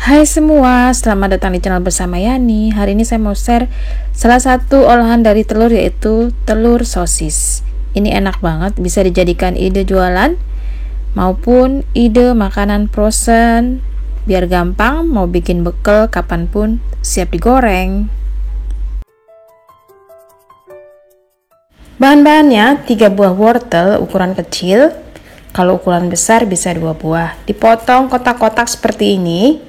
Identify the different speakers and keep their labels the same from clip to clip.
Speaker 1: Hai semua, selamat datang di channel bersama Yani. Hari ini saya mau share salah satu olahan dari telur, yaitu telur sosis. Ini enak banget, bisa dijadikan ide jualan maupun ide makanan frozen. Biar gampang, mau bikin bekal kapanpun siap digoreng. Bahan-bahannya 3 buah wortel ukuran kecil. Kalau ukuran besar bisa 2 buah. Dipotong kotak-kotak seperti ini.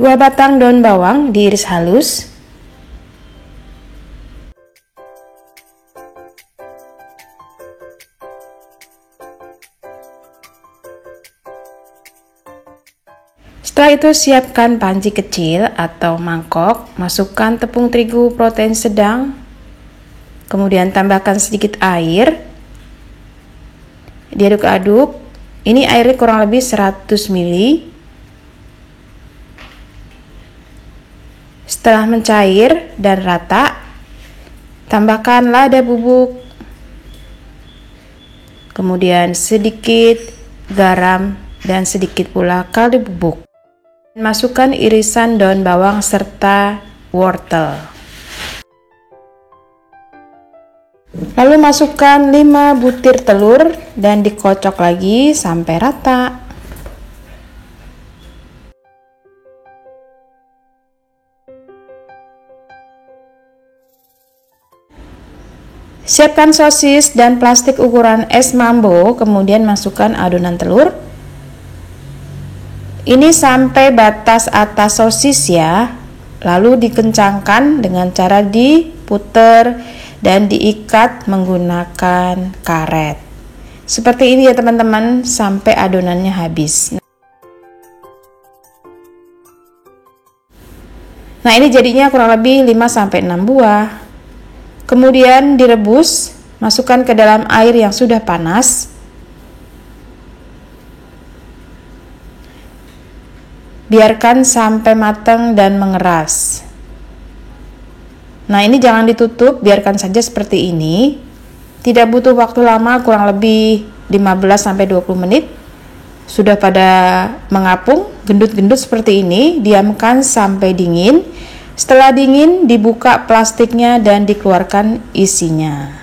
Speaker 1: Dua batang daun bawang diiris halus. Setelah itu siapkan panci kecil atau mangkok, masukkan tepung terigu protein sedang, kemudian tambahkan sedikit air, diaduk-aduk. Ini airnya kurang lebih 100 ml. Setelah mencair dan rata, tambahkan lada bubuk, kemudian sedikit garam dan sedikit pula kaldu bubuk. Masukkan irisan daun bawang serta wortel. Lalu masukkan 5 butir telur dan dikocok lagi sampai rata. Siapkan sosis dan plastik ukuran es mambo, kemudian masukkan adonan telur. Ini sampai batas atas sosis ya. Lalu dikencangkan dengan cara diputer dan diikat menggunakan karet. Seperti ini ya teman-teman, sampai adonannya habis. Nah, ini jadinya kurang lebih 5-6 buah. Kemudian direbus, masukkan ke dalam air yang sudah panas. Biarkan sampai matang dan mengeras. Nah, ini jangan ditutup, biarkan saja seperti ini. Tidak butuh waktu lama, kurang lebih 15-20 menit. Sudah pada mengapung, gendut-gendut seperti ini, diamkan sampai dingin. Setelah dingin, dibuka plastiknya dan dikeluarkan isinya.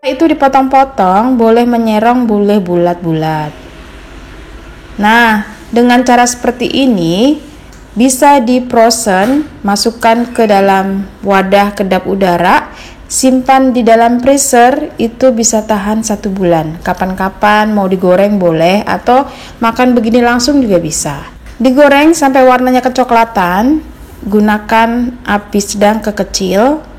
Speaker 1: Itu dipotong-potong, boleh menyerong, boleh bulat-bulat. Nah, dengan cara seperti ini bisa di-frozen, masukkan ke dalam wadah kedap udara, simpan di dalam freezer, itu bisa tahan 1 bulan. Kapan-kapan mau digoreng boleh, atau makan begini langsung juga bisa. Digoreng sampai warnanya kecoklatan, gunakan api sedang ke kecil.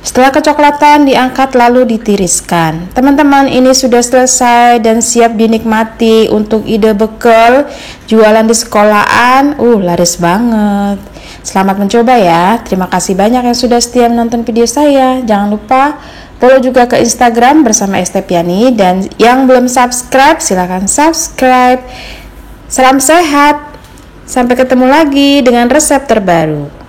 Speaker 1: Setelah kecoklatan, diangkat lalu ditiriskan. Teman-teman, ini sudah selesai dan siap dinikmati untuk ide bekal jualan di sekolahan. Laris banget. Selamat mencoba ya. Terima kasih banyak yang sudah setia menonton video saya. Jangan lupa follow juga ke Instagram bersama Estepiani, dan yang belum subscribe silahkan subscribe. Salam sehat. Sampai ketemu lagi dengan resep terbaru.